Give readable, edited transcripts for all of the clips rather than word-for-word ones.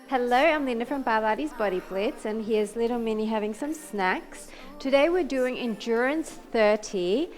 Hello, I'm Linda from Barlates Body Blitz, and here's little Minnie having some snacks. Today we're doing Endurance 30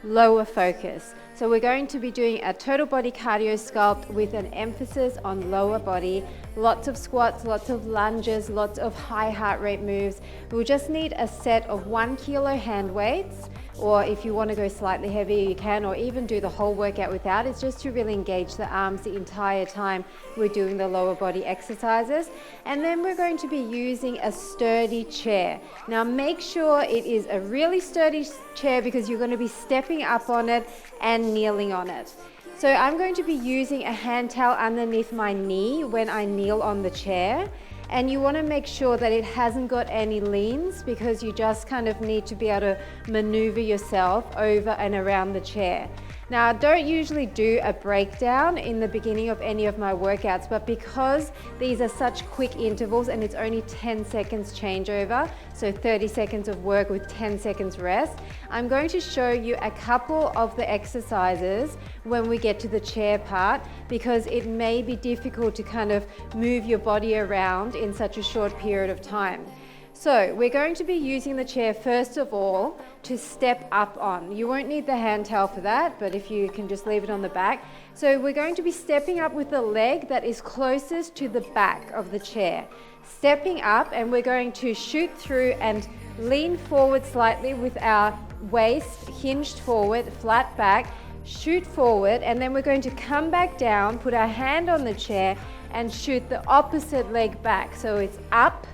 lower focus. So we're going to be doing a total body cardio sculpt with an emphasis on lower body. Lots of squats, lots of lunges, lots of high heart rate moves. We'll just need a set of 1 kilo hand weights, or if you want to go slightly heavier you can, or even do the whole workout without. It's just to really engage the arms the entire time we're doing the lower body exercises. And then we're going to be using a sturdy chair. Now make sure it is a really sturdy chair because you're going to be stepping up on it and kneeling on it. So I'm going to be using a hand towel underneath my knee when I kneel on the chair. And you want to make sure that it hasn't got any leans, because you just kind of need to be able to maneuver yourself over and around the chair. Now, I don't usually do a breakdown in the beginning of any of my workouts, but because these are such quick intervals and it's only 10 seconds changeover, so 30 seconds of work with 10 seconds rest, I'm going to show you a couple of the exercises when we get to the chair part, because it may be difficult to kind of move your body around in such a short period of time. So we're going to be using the chair first of all to step up on. You won't need the hand towel for that, but if you can just leave it on the back. So we're going to be stepping up with the leg that is closest to the back of the chair. Stepping up, and we're going to shoot through and lean forward slightly with our waist hinged forward, flat back, shoot forward, and then we're going to come back down, put our hand on the chair and shoot the opposite leg back. So it's up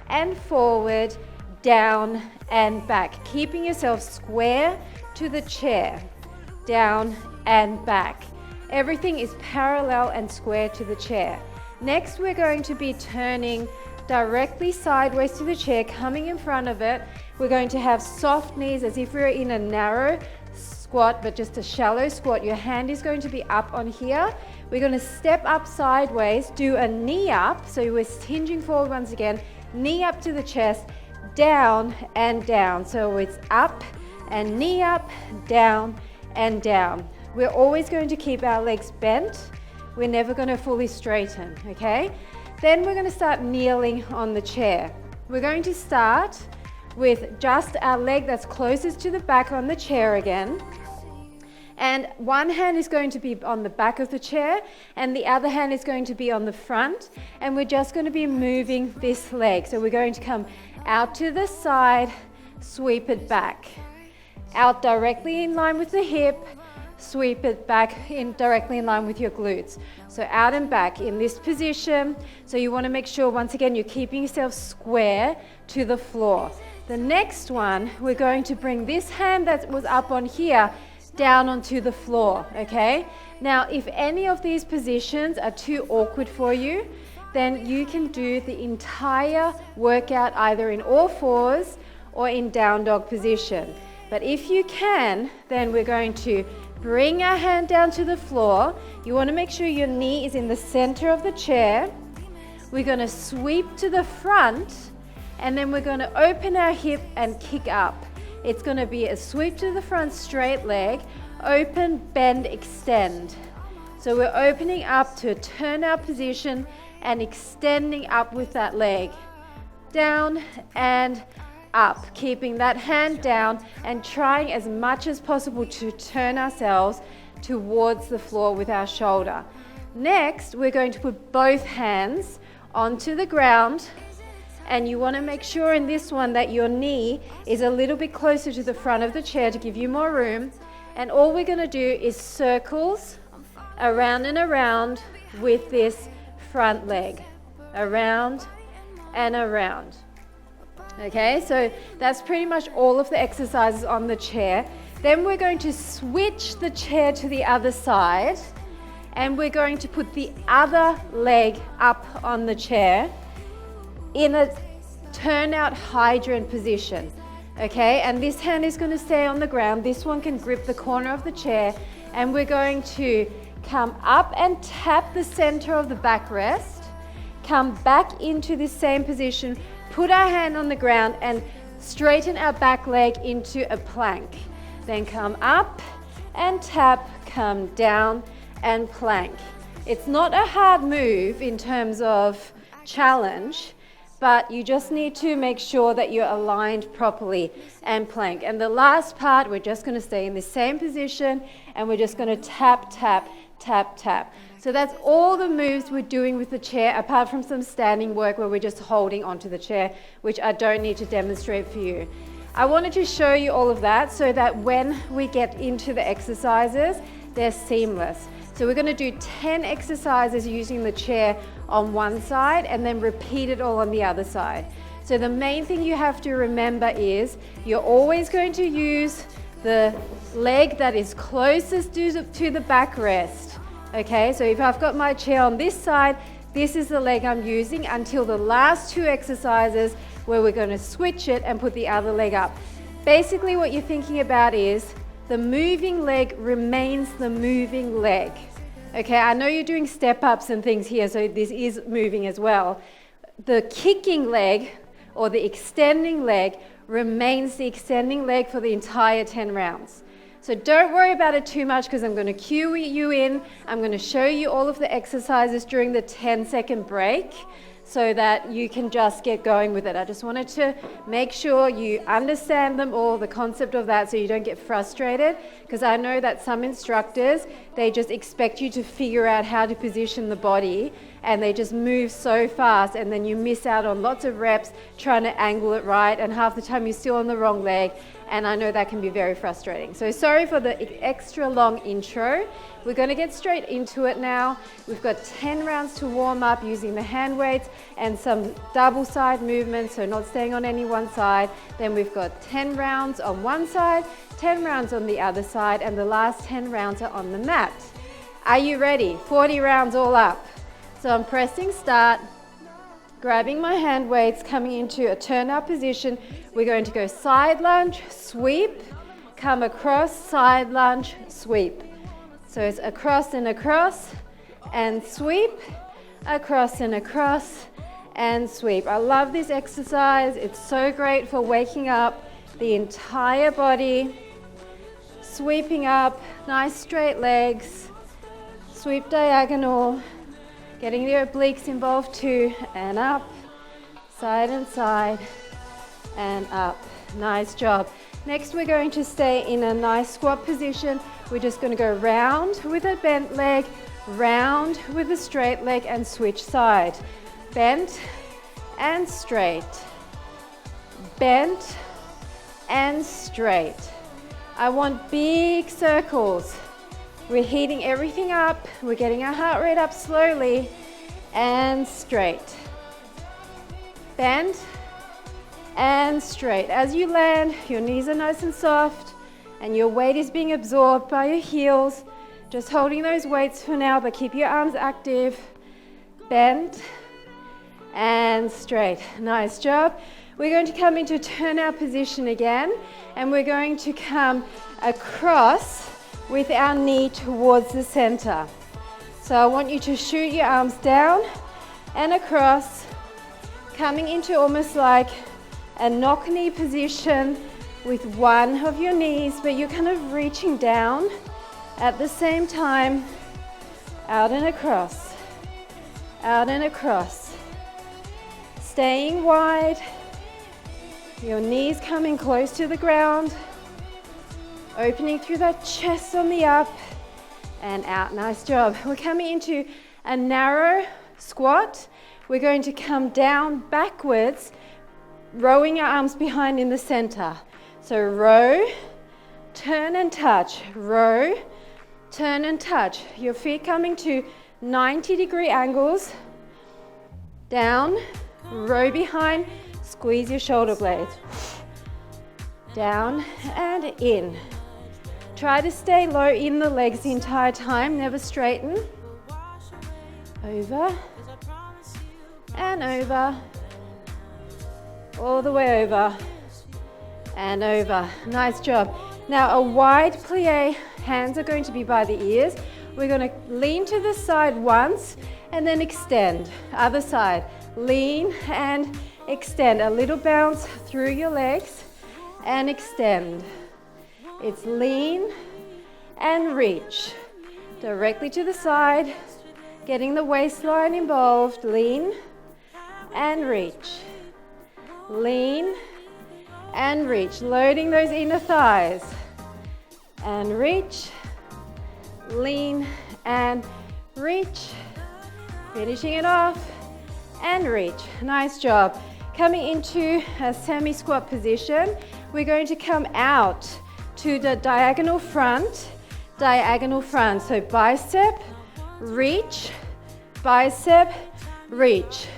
and forward, down and back, keeping yourself square to the chair, down and back. Everything is parallel and square to the chair. Next, we're going to be turning directly sideways to the chair, coming in front of it. We're going to have soft knees as if we're in a narrow squat, but just a shallow squat. Your hand is going to be up on here. We're going to step up sideways, do a knee up, so we're hinging forward once again, knee up to the chest, down and down. So it's up and knee up, down and down. We're always going to keep our legs bent. We're never going to fully straighten, okay? Then we're going to start kneeling on the chair. We're going to start with just our leg that's closest to the back on the chair again. And one hand is going to be on the back of the chair and the other hand is going to be on the front, and we're just going to be moving this leg. So we're going to come out to the side, sweep it back, out directly in line with the hip, sweep it back in directly in line with your glutes. So out and back in this position. So you want to make sure once again you're keeping yourself square to the floor. The next one, we're going to bring this hand that was up on here down onto the floor, okay? Now, if any of these positions are too awkward for you, then you can do the entire workout either in all fours or in down dog position. But if you can, then we're going to bring our hand down to the floor. You want to make sure your knee is in the center of the chair. We're going to sweep to the front, and then we're going to open our hip and kick up. It's going to be a sweep to the front, straight leg, open, bend, extend. So we're opening up to a turnout position and extending up with that leg. Down and up, keeping that hand down and trying as much as possible to turn ourselves towards the floor with our shoulder. Next, we're going to put both hands onto the ground. And you want to make sure in this one that your knee is a little bit closer to the front of the chair to give you more room. And all we're going to do is circles around and around with this front leg. Around and around. Okay, so that's pretty much all of the exercises on the chair. Then we're going to switch the chair to the other side. And we're going to put the other leg up on the chair in a turnout hydrant position, okay? And this hand is going to stay on the ground. This one can grip the corner of the chair, and we're going to come up and tap the center of the backrest, come back into the same position, put our hand on the ground and straighten our back leg into a plank. Then come up and tap, come down and plank. It's not a hard move in terms of challenge, but you just need to make sure that you're aligned properly and plank. And the last part, we're just going to stay in the same position and we're just going to tap, tap, tap, tap. So that's all the moves we're doing with the chair, apart from some standing work where we're just holding onto the chair, which I don't need to demonstrate for you. I wanted to show you all of that so that when we get into the exercises, they're seamless. So we're going to do 10 exercises using the chair on one side and then repeat it all on the other side. So the main thing you have to remember is you're always going to use the leg that is closest to the backrest. Okay, so if I've got my chair on this side, this is the leg I'm using until the last two exercises where we're going to switch it and put the other leg up. Basically what you're thinking about is the moving leg remains the moving leg. Okay, I know you're doing step-ups and things here, so this is moving as well. The kicking leg or the extending leg remains the extending leg for the entire 10 rounds. So don't worry about it too much because I'm going to cue you in. I'm going to show you all of the exercises during the 10-second break so that you can just get going with it. I just wanted to make sure you understand them all, the concept of that, so you don't get frustrated, because I know that some instructors, they just expect you to figure out how to position the body and they just move so fast and then you miss out on lots of reps trying to angle it right and half the time you're still on the wrong leg, and I know that can be very frustrating. So sorry for the extra long intro. We're going to get straight into it now. We've got 10 rounds to warm up using the hand weights and some double side movements, so not staying on any one side. Then we've got 10 rounds on one side, 10 rounds on the other side, and the last 10 rounds are on the mat. Are you ready? 40 rounds all up. So I'm pressing start, grabbing my hand weights, coming into a turn-up position. We're going to go side lunge, sweep, come across, side lunge, sweep. So it's across and sweep, across and sweep. I love this exercise. It's so great for waking up the entire body, sweeping up, nice straight legs, sweep diagonal, getting the obliques involved too, and up, side and side, and up. Nice job. Next, we're going to stay in a nice squat position. We're just going to go round with a bent leg, round with a straight leg, and switch side. Bent and straight. Bent and straight. I want big circles. We're heating everything up. We're getting our heart rate up slowly, and straight. Bend and straight. As you land, your knees are nice and soft and your weight is being absorbed by your heels. Just holding those weights for now, but keep your arms active. Bend and straight. Nice job. We're going to come into turnout position again, and we're going to come across with our knee towards the center. So I want you to shoot your arms down and across, coming into almost like a knock knee position with one of your knees, but you're kind of reaching down at the same time, out and across, out and across. Staying wide, your knees coming close to the ground, opening through that chest on the up and out. Nice job. We're coming into a narrow squat. We're going to come down backwards, rowing our arms behind in the center. So row, turn and touch, row, turn and touch. Your feet coming to 90-degree angles, down, row behind, squeeze your shoulder blades, down and in. Try to stay low in the legs the entire time, never straighten. Over and over, all the way over and over. Nice job. Now a wide plie, hands are going to be by the ears. We're going to lean to the side once and then extend. Other side, lean and extend. A little bounce through your legs and extend. It's lean and reach. directly to the side, getting the waistline involved. Lean and reach. Lean and reach, loading those inner thighs. And reach, lean and reach. Finishing it off and reach. Nice job. Coming into a semi-squat position, we're going to come out to the diagonal front. So bicep, reach, bicep, reach.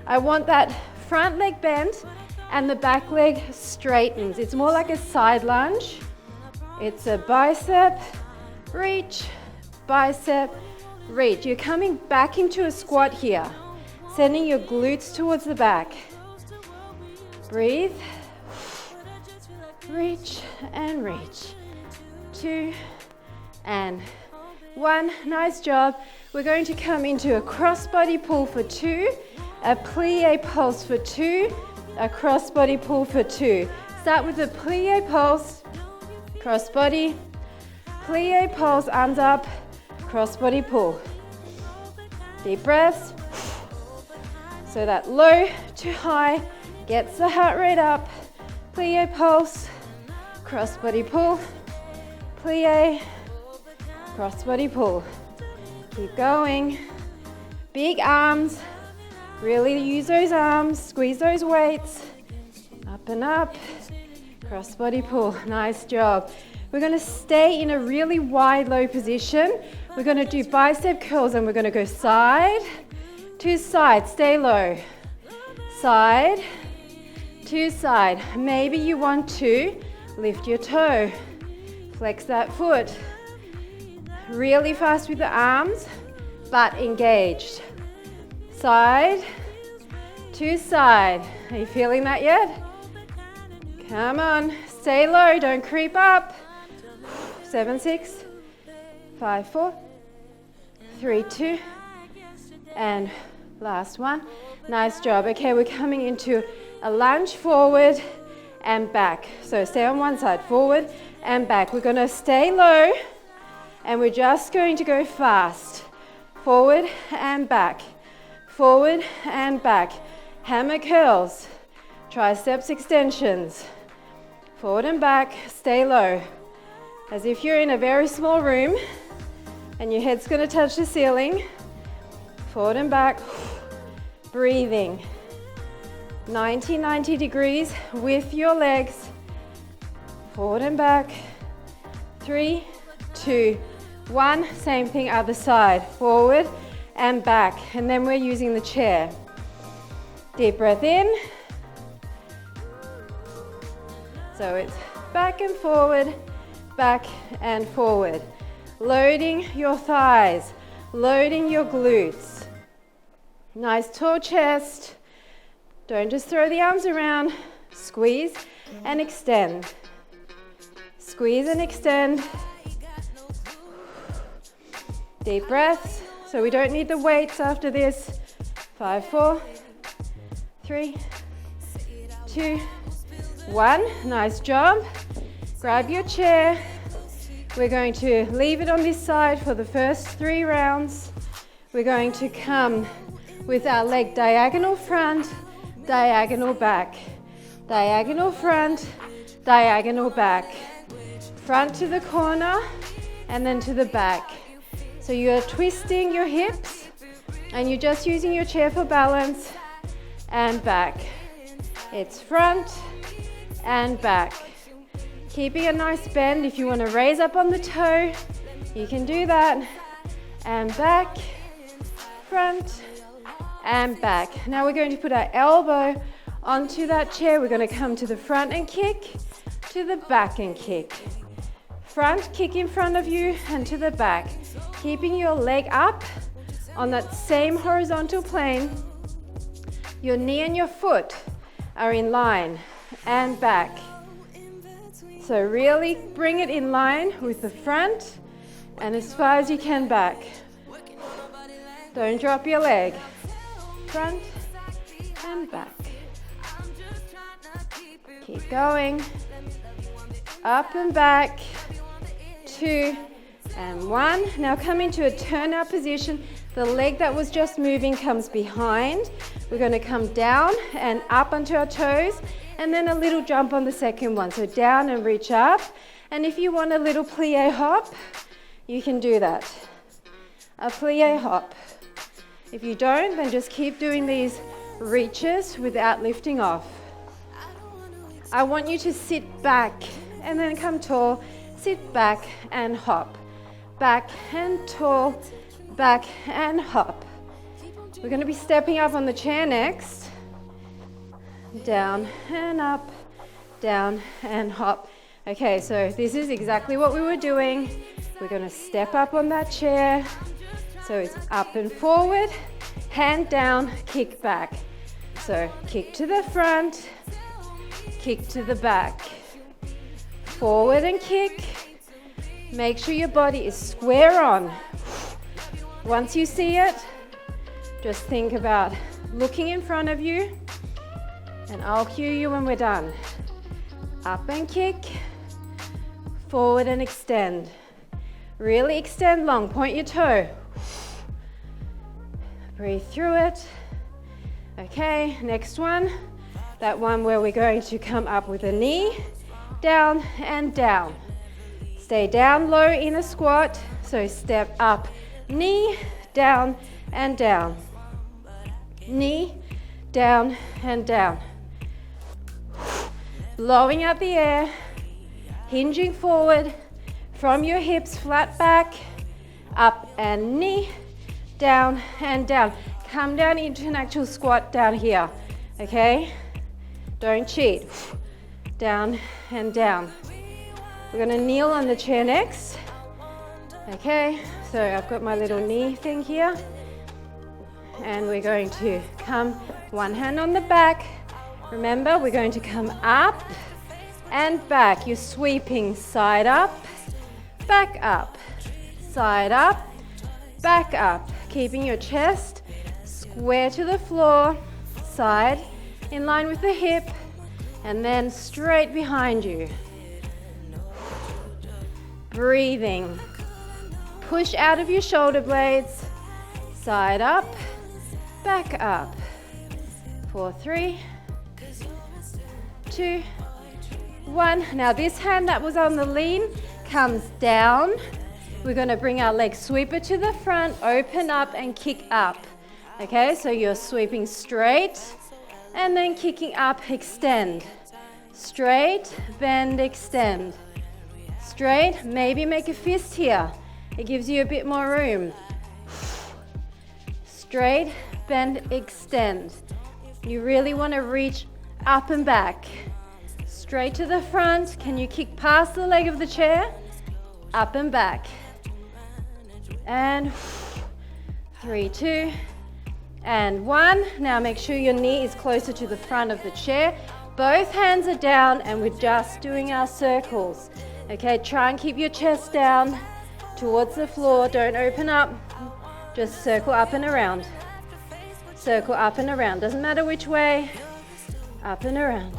I want that front leg bent and the back leg straightens. It's more like a side lunge. It's a bicep, reach, bicep, reach. You're coming back into a squat here, sending your glutes towards the back. Breathe, reach and reach. 2 and 1. Nice job. We're going to come into a cross-body pull for 2, a plie pulse for 2, a cross-body pull for 2. Start with a plie pulse, cross-body, plie pulse, arms up, cross-body pull. Deep breaths. So that low to high gets the heart rate up. Plie pulse, cross-body pull, plie, cross-body pull. Keep going. Big arms. Really use those arms. Squeeze those weights. Up and up. Cross-body pull. Nice job. We're going to stay in a really wide low position. We're going to do bicep curls and we're going to go side to side. Stay low. Side to side. Maybe you want to lift your toe. Flex that foot. Really fast with the arms, but engaged. Side to side. Are you feeling that yet? Come on, stay low, don't creep up. 7, 6, 5, 4, 3, 2, and last one. Nice job. Okay, we're coming into a lunge forward and back. So stay on one side, forward and back. We're going to stay low and we're just going to go fast. Forward and back. Forward and back. Hammer curls. Triceps extensions. Forward and back. Stay low. As if you're in a very small room and your head's going to touch the ceiling. Forward and back. Breathing. 90 degrees with your legs. Forward and back. 3, 2, 1. Same thing other side. Forward and back. And then we're using the chair. Deep breath in. So it's back and forward, back and forward. Loading your thighs, loading your glutes. Nice tall chest. Don't just throw the arms around. Squeeze and extend. Squeeze and extend. Deep breaths. So we don't need the weights after this. 5, 4, 3, 2, 1. Nice job. Grab your chair. We're going to leave it on this side for the first 3 rounds. We're going to come with our leg diagonal front, diagonal back. Diagonal front, diagonal back. Front to the corner and then to the back. So you're twisting your hips and you're just using your chair for balance and back. It's front and back. Keeping a nice bend. If you want to raise up on the toe, you can do that. And back, front, and back. Now we're going to put our elbow onto that chair. We're going to come to the front and kick, to the back and kick. Front, kick in front of you, and to the back. Keeping your leg up on that same horizontal plane. Your knee and your foot are in line, and back. So really bring it in line with the front and as far as you can back. Don't drop your leg. Front and back. Keep going. Up and back. 2, and 1. Now come into a turnout position. The leg that was just moving comes behind. We're going to come down and up onto our toes, and then a little jump on the second one. So down and reach up. And if you want a little plie hop, you can do that. A plie hop. If you don't, then just keep doing these reaches without lifting off. I want you to sit back and then come tall. Sit back and hop. Back and tall. Back and hop. We're going to be stepping up on the chair next. Down and up. Down and hop. Okay, so this is exactly what we were doing. We're going to step up on that chair. So it's up and forward, hand down, kick back. So kick to the front, kick to the back. Forward and kick. Make sure your body is square on. Once you see it, just think about looking in front of you, and I'll cue you when we're done. Up and kick. Forward and extend. Really extend long. Point your toe. Breathe through it. Okay, next one. That one where we're going to come up with a knee, down and down. Stay down low in a squat. So step up, knee, down and down. Knee, down and down. Blowing out the air. Hinging forward from your hips, flat back, up and knee, down and down. Come down into an actual squat down here, okay? Don't cheat. Down and down. We're gonna kneel on the chair next. Okay, so I've got my little knee thing here. And we're going to come one hand on the back. Remember, we're going to come up and back. You're sweeping side up, back up, side up, back up. Keeping your chest square to the floor, side in line with the hip, and then straight behind you. Breathing. Push out of your shoulder blades, side up, back up. 4, 3, 2, 1. Now this hand that was on the lean comes down. We're going to bring our leg sweeper to the front, open up and kick up. Okay, so you're sweeping straight and then kicking up, extend. Straight, bend, extend. Straight, maybe make a fist here. It gives you a bit more room. Straight, bend, extend. You really want to reach up and back. Straight to the front. Can you kick past the leg of the chair? Up and back. And 3, 2, and 1. Now make sure your knee is closer to the front of the chair. Both hands are down and we're just doing our circles. Okay, try and keep your chest down towards the floor. Don't open up. Just circle up and around. Circle up and around. Doesn't matter which way. Up and around.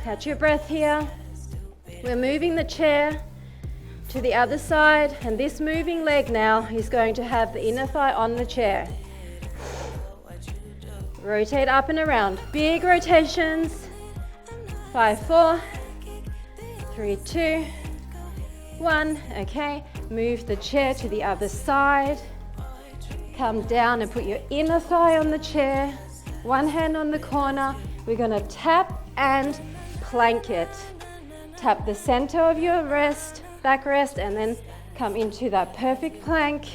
Catch your breath here. We're moving the chair to the other side, and this moving leg now is going to have the inner thigh on the chair. Rotate up and around. Big rotations. 5, 4, 3, 2, 1. Okay, move the chair to the other side. Come down and put your inner thigh on the chair. One hand on the corner. We're going to tap and plank it. Tap the center of your rest, backrest, and then come into that perfect plank.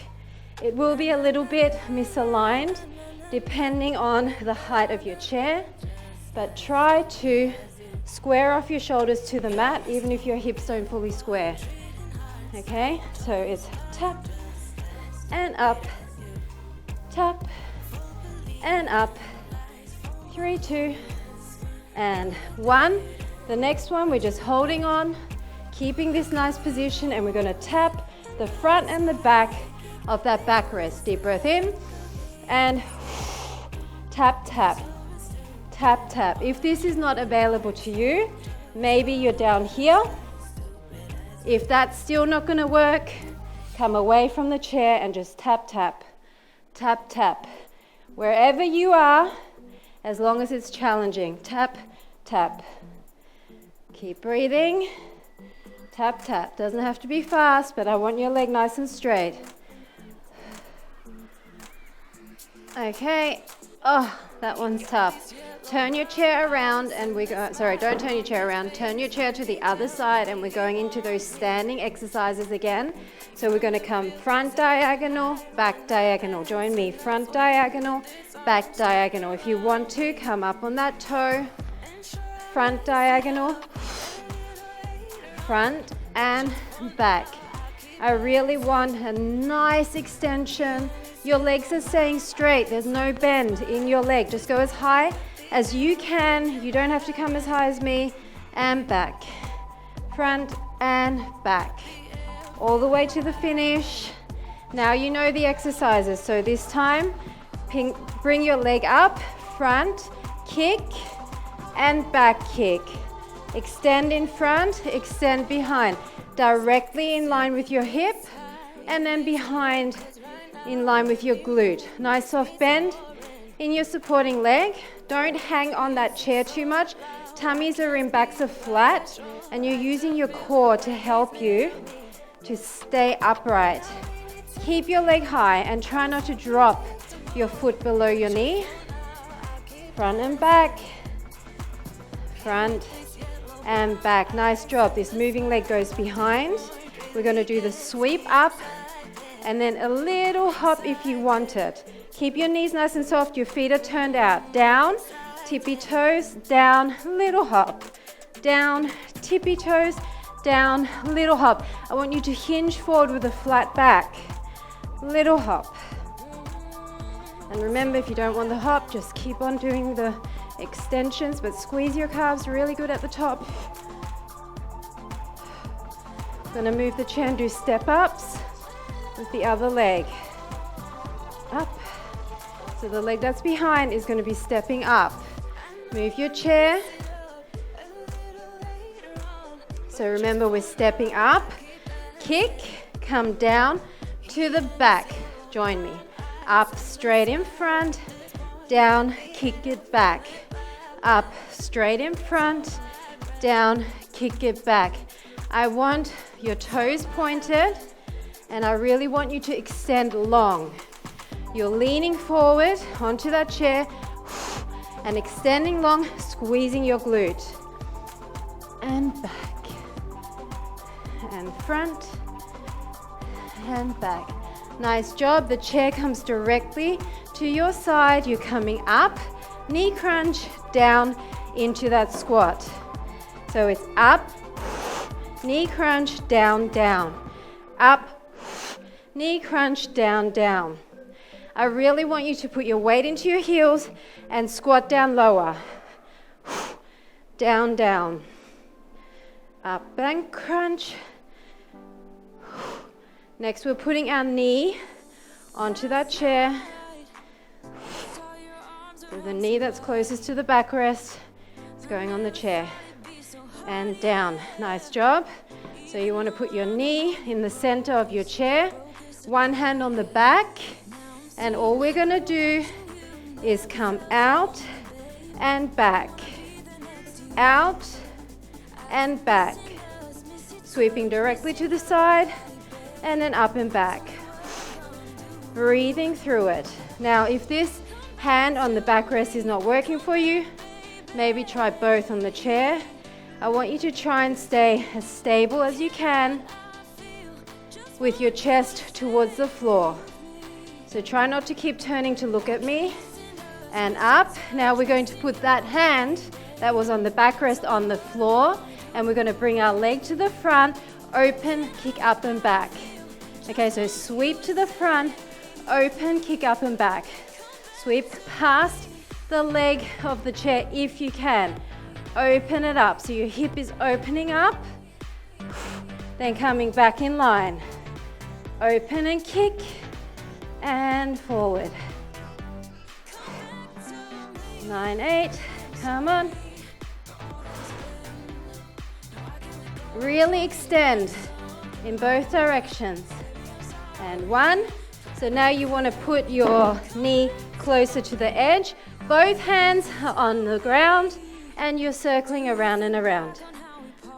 It will be a little bit misaligned depending on the height of your chair, but try to square off your shoulders to the mat even if your hips don't fully square. Okay, so it's tap and up, tap and up. 3, 2, and 1. The next one, we're just holding on, keeping this nice position, and we're going to tap the front and the back of that backrest. Deep breath in, and tap, tap, tap, tap. If this is not available to you, maybe you're down here. If that's still not going to work, come away from the chair and just tap, tap, tap, tap. Wherever you are, as long as it's challenging. Tap, tap. Keep breathing. Tap, tap. Doesn't have to be fast, but I want your leg nice and straight. Okay. Oh, that one's tough. Turn your chair around and we go, sorry, don't turn your chair around. Turn your chair to the other side and we're going into those standing exercises again. So we're going to come front diagonal, back diagonal. Join me. Front diagonal, back diagonal. If you want to, come up on that toe. Front diagonal, front and back. I really want a nice extension. Your legs are staying straight. There's no bend in your leg. Just go as high as you can. You don't have to come as high as me. And back. Front and back. All the way to the finish. Now you know the exercises. So this time, bring your leg up, front, kick, and back kick. Extend in front, extend behind. Directly in line with your hip, and then behind in line with your glute. Nice soft bend in your supporting leg. Don't hang on that chair too much. Tummies are in, backs are flat, and you're using your core to help you to stay upright. Keep your leg high and try not to drop your foot below your knee. Front and back. Front and back. Nice job. This moving leg goes behind. We're going to do the sweep up and then a little hop if you want it. Keep your knees nice and soft. Your feet are turned out. Down, tippy toes, down, little hop. Down, tippy toes, down, little hop. I want you to hinge forward with a flat back. Little hop. And remember, if you don't want the hop, just keep on doing the extensions, but squeeze your calves really good at the top. Gonna move the chair and do step ups with the other leg. Up. So the leg that's behind is gonna be stepping up. Move your chair. So remember, we're stepping up, kick, come down to the back. Join me. Up, straight in front, down, kick it back. Up, straight in front, down, kick it back. I want your toes pointed, and I really want you to extend long. You're leaning forward onto that chair and extending long, squeezing your glute. And back, and front, and back. Nice job. The chair comes directly to your side. You're coming up, knee crunch, down into that squat. So it's up, knee crunch, down, down. Up, knee crunch, down, down. I really want you to put your weight into your heels and squat down lower. Down, down. Up and crunch. Next, we're putting our knee onto that chair. So the knee that's closest to the backrest is going on the chair. And down. Nice job. So you want to put your knee in the center of your chair. One hand on the back. And all we're going to do is come out and back. Out and back. Sweeping directly to the side. And then up and back. Breathing through it. Now, if this hand on the backrest is not working for you, maybe try both on the chair. I want you to try and stay as stable as you can with your chest towards the floor. So try not to keep turning to look at me. And up. Now we're going to put that hand that was on the backrest on the floor, and we're going to bring our leg to the front, open, kick up and back. Okay, so sweep to the front, open, kick up and back. Sweep past the leg of the chair if you can. Open it up, so your hip is opening up, then coming back in line. Open and kick, and forward. 9, 8, come on. Really extend in both directions. And 1. So now you want to put your knee closer to the edge. Both hands are on the ground and you're circling around and around.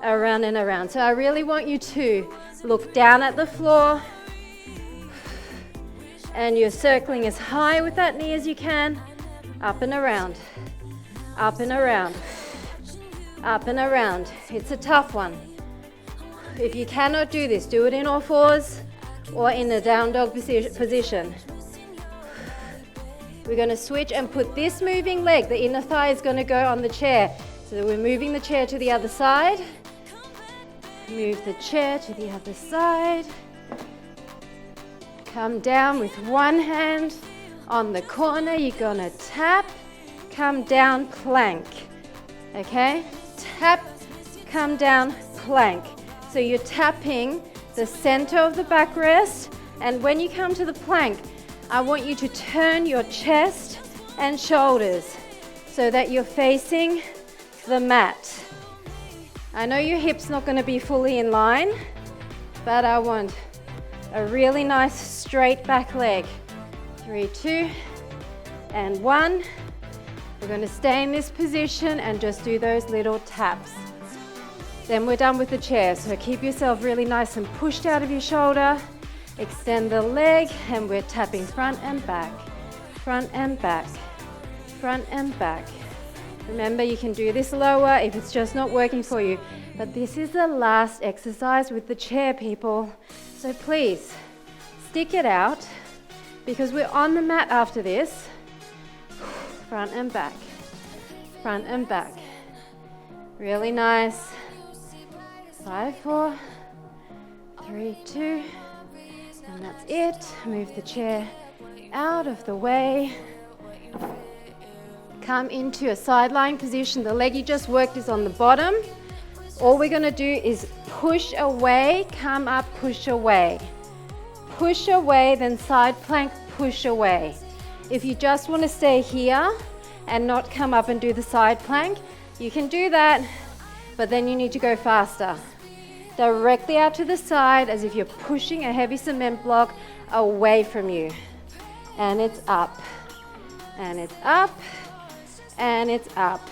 Around and around. So I really want you to look down at the floor and you're circling as high with that knee as you can. Up and around. Up and around. Up and around. It's a tough one. If you cannot do this, do it in all fours or in a down dog position. We're going to switch and put this moving leg, the inner thigh is going to go on the chair. So we're moving the chair to the other side. Move the chair to the other side. Come down with one hand on the corner. You're going to tap. Come down, plank. Okay? Tap, come down, plank. So you're tapping the center of the backrest, and when you come to the plank, I want you to turn your chest and shoulders so that you're facing the mat. I know your hip's not going to be fully in line, but I want a really nice straight back leg. 3, 2, and 1. We're going to stay in this position and just do those little taps. Then we're done with the chair, so keep yourself really nice and pushed out of your shoulder. Extend the leg, and we're tapping front and back, front and back, front and back. Remember, you can do this lower if it's just not working for you, but this is the last exercise with the chair, people. So please, stick it out, because we're on the mat after this. Front and back, front and back. Really nice. 5, 4, 3, 2, and that's it. Move the chair out of the way. Come into a side lying position. The leg you just worked is on the bottom. All we're going to do is push away, come up, push away. Push away, then side plank, push away. If you just want to stay here and not come up and do the side plank, you can do that, but then you need to go faster. Directly out to the side as if you're pushing a heavy cement block away from you. And it's up. And it's up. And it's up.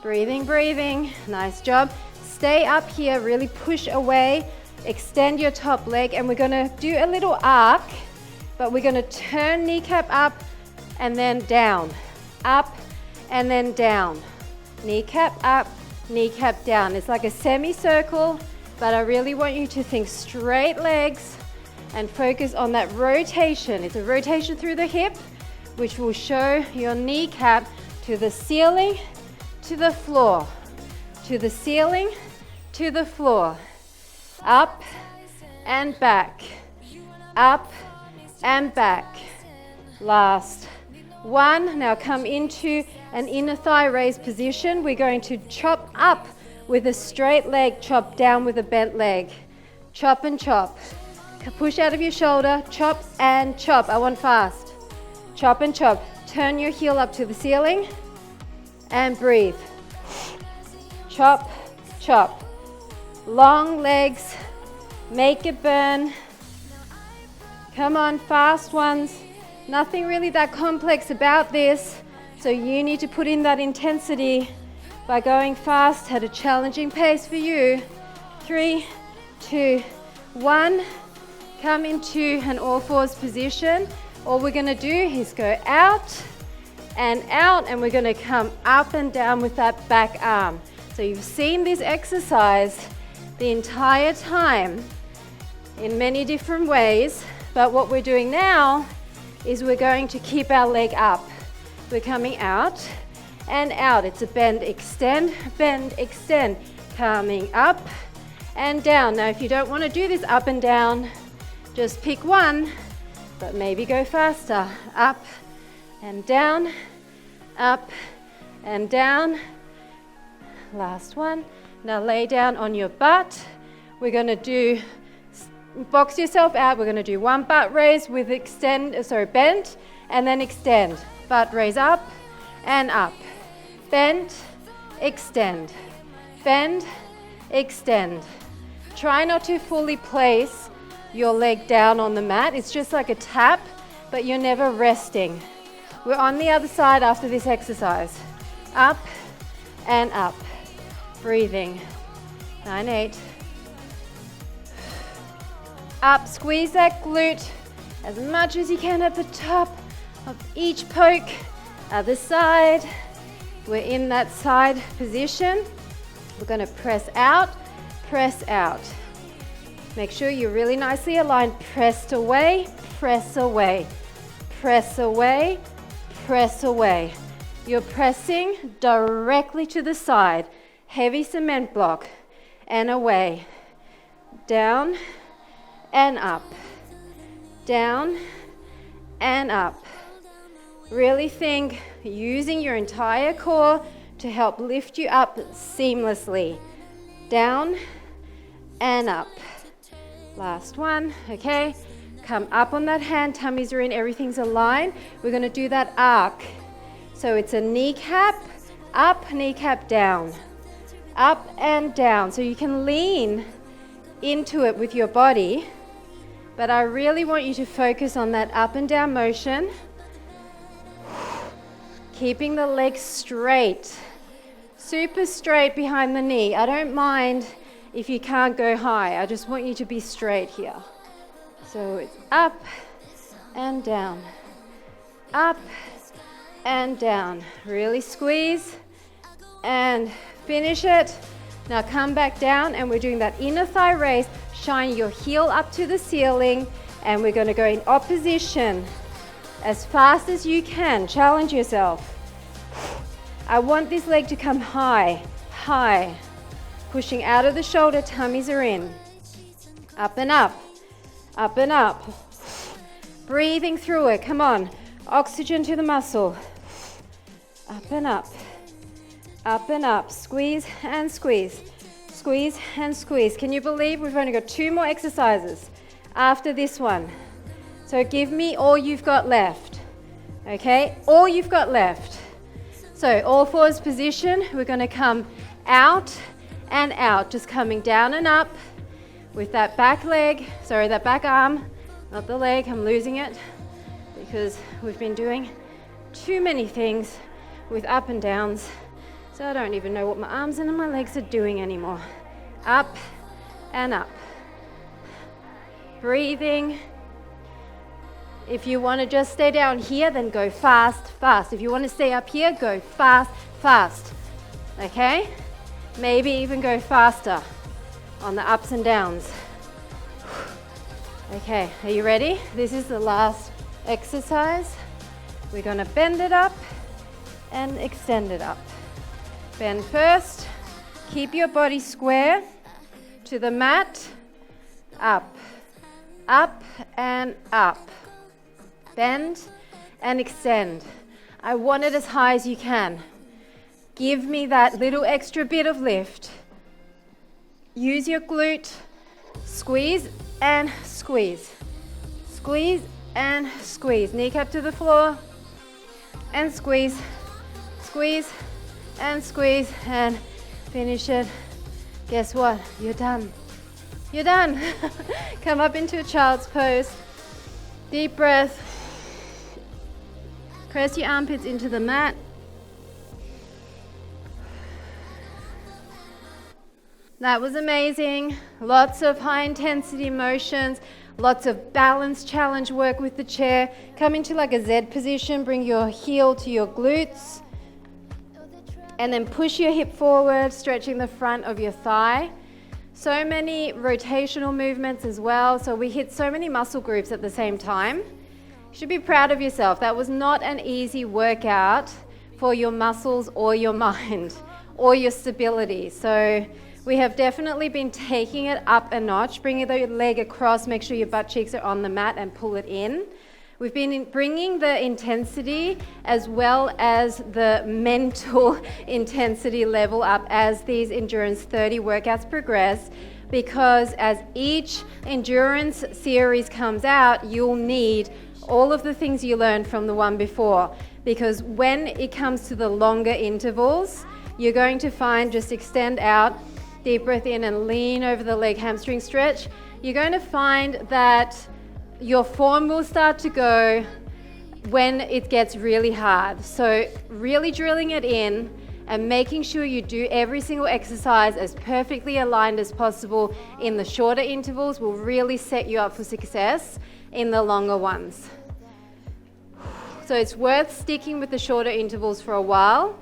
Breathing, breathing. Nice job. Stay up here, really push away. Extend your top leg, and we're going to do a little arc, but we're going to turn kneecap up and then down. Up and then down. Kneecap up, kneecap down. It's like a semicircle, but I really want you to think straight legs and focus on that rotation. It's a rotation through the hip, which will show your kneecap to the ceiling, to the floor, to the ceiling, to the floor. Up and back, up and back. Last one. Now come into an inner thigh raise position. We're going to chop up with a straight leg, chop down with a bent leg. Chop and chop. Push out of your shoulder, chop and chop. I want fast. Chop and chop. Turn your heel up to the ceiling and breathe. Chop, chop. Long legs, make it burn. Come on, fast ones. Nothing really that complex about this, so you need to put in that intensity by going fast at a challenging pace for you. 3, 2, 1. Come into an all fours position. All we're going to do is go out, and we're going to come up and down with that back arm. So you've seen this exercise the entire time in many different ways, but what we're doing now is we're going to keep our leg up. We're coming out and out. It's a bend, extend, coming up and down. Now, if you don't want to do this up and down, just pick one, but maybe go faster. Up and down, up and down. Last one. Now lay down on your butt. We're going to do, box yourself out. We're going to do one butt raise with bend, and then extend. Butt raise up and up. Bend, extend. Bend, extend. Try not to fully place your leg down on the mat. It's just like a tap, but you're never resting. We're on the other side after this exercise. Up and up. Breathing. 9, 8. Up, squeeze that glute as much as you can at the top of each poke. Other side. We're in that side position. We're going to press out, press out. Make sure you're really nicely aligned. Press away, press away, press away, press away. You're pressing directly to the side. Heavy cement block and away. Down and up. Down and up. Really think using your entire core to help lift you up seamlessly. Down and up. Last one, okay? Come up on that hand, tummies are in, everything's aligned. We're gonna do that arc. So it's a kneecap, up, kneecap down. Up and down. So you can lean into it with your body, but I really want you to focus on that up and down motion. Keeping the legs straight. Super straight behind the knee. I don't mind if you can't go high, I just want you to be straight here. So it's up and down, up and down. Really squeeze and finish it. Now come back down and we're doing that inner thigh raise. Shine your heel up to the ceiling and we're going to go in opposition as fast as you can. Challenge yourself. I want this leg to come high, high. Pushing out of the shoulder, tummies are in. Up and up, up and up. Breathing through it, come on. Oxygen to the muscle. Up and up, up and up. Squeeze and squeeze, squeeze and squeeze. Can you believe we've only got 2 more exercises after this one? So give me all you've got left, okay? All you've got left. So all fours position, we're gonna come out and out, just coming down and up with that back leg, sorry, that back arm, not the leg, I'm losing it because we've been doing too many things with up and downs, so I don't even know what my arms and my legs are doing anymore. Up and up. Breathing. If you want to just stay down here, then go fast, fast. If you want to stay up here, go fast, fast. Okay? Maybe even go faster on the ups and downs. Okay, are you ready? This is the last exercise. We're going to bend it up and extend it up. Bend first. Keep your body square to the mat. Up, up and up. Bend and extend. I want it as high as you can. Give me that little extra bit of lift. Use your glute. Squeeze and squeeze. Squeeze and squeeze. Kneecap to the floor. And squeeze. Squeeze and squeeze and finish it. Guess what? You're done. You're done. Come up into a child's pose. Deep breath. Press your armpits into the mat. That was amazing. Lots of high intensity motions, lots of balance challenge work with the chair. Come into like a Z position, bring your heel to your glutes, and then push your hip forward, stretching the front of your thigh. So many rotational movements as well. So we hit so many muscle groups at the same time. You should be proud of yourself. That was not an easy workout for your muscles or your mind or your stability. So we have definitely been taking it up a notch, bringing the leg across, make sure your butt cheeks are on the mat and pull it in. We've been bringing the intensity as well as the mental intensity level up as these Endurance 30 workouts progress, because as each endurance series comes out, you'll need all of the things you learned from the one before, because when it comes to the longer intervals, you're going to find just extend out Deep breath in and lean over the leg hamstring stretch. You're going to find that your form will start to go when it gets really hard. So really drilling it in and making sure you do every single exercise as perfectly aligned as possible in the shorter intervals will really set you up for success in the longer ones. So it's worth sticking with the shorter intervals for a while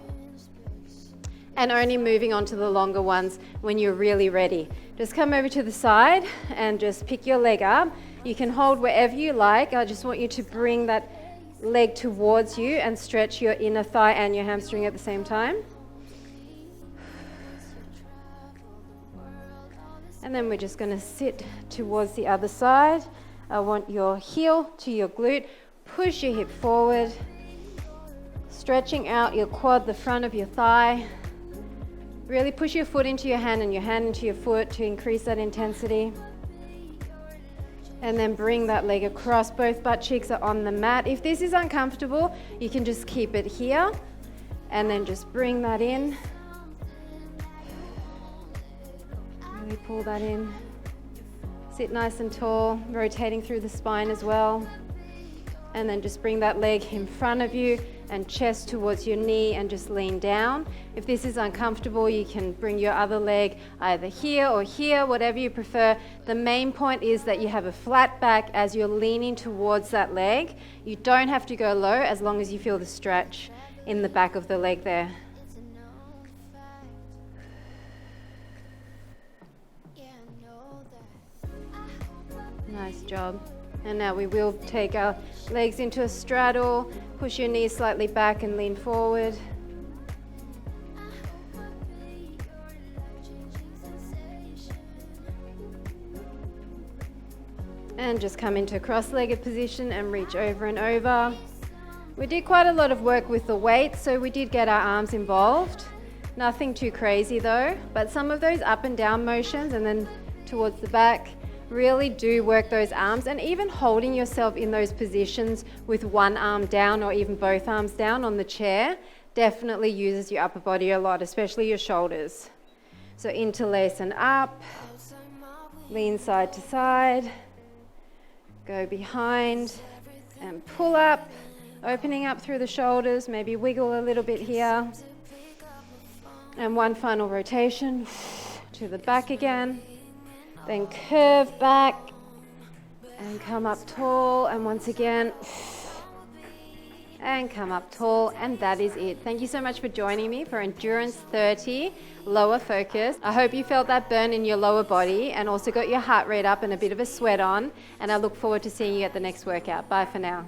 and only moving on to the longer ones when you're really ready. Just come over to the side and just pick your leg up. You can hold wherever you like. I just want you to bring that leg towards you and stretch your inner thigh and your hamstring at the same time. And then we're just going to sit towards the other side. I want your heel to your glute. Push your hip forward, stretching out your quad, the front of your thigh. Really push your foot into your hand and your hand into your foot to increase that intensity. And then bring that leg across. Both butt cheeks are on the mat. If this is uncomfortable, you can just keep it here and then just bring that in. Really pull that in. Sit nice and tall, rotating through the spine as well. And then just bring that leg in front of you and chest towards your knee and just lean down. If this is uncomfortable, you can bring your other leg either here or here, whatever you prefer. The main point is that you have a flat back as you're leaning towards that leg. You don't have to go low as long as you feel the stretch in the back of the leg there. Nice job. And now we will take our legs into a straddle, push your knees slightly back and lean forward. And just come into a cross-legged position and reach over and over. We did quite a lot of work with the weight, so we did get our arms involved. Nothing too crazy though, but some of those up and down motions and then towards the back really do work those arms, and even holding yourself in those positions with one arm down or even both arms down on the chair definitely uses your upper body a lot, especially your shoulders. So interlace and up, lean side to side, go behind and pull up, opening up through the shoulders, maybe wiggle a little bit here. And one final rotation to the back again. Then curve back and come up tall, and once again, and come up tall, and that is it. Thank you so much for joining me for Endurance 30 Lower Focus. I hope you felt that burn in your lower body and also got your heart rate up and a bit of a sweat on, and I look forward to seeing you at the next workout. Bye for now.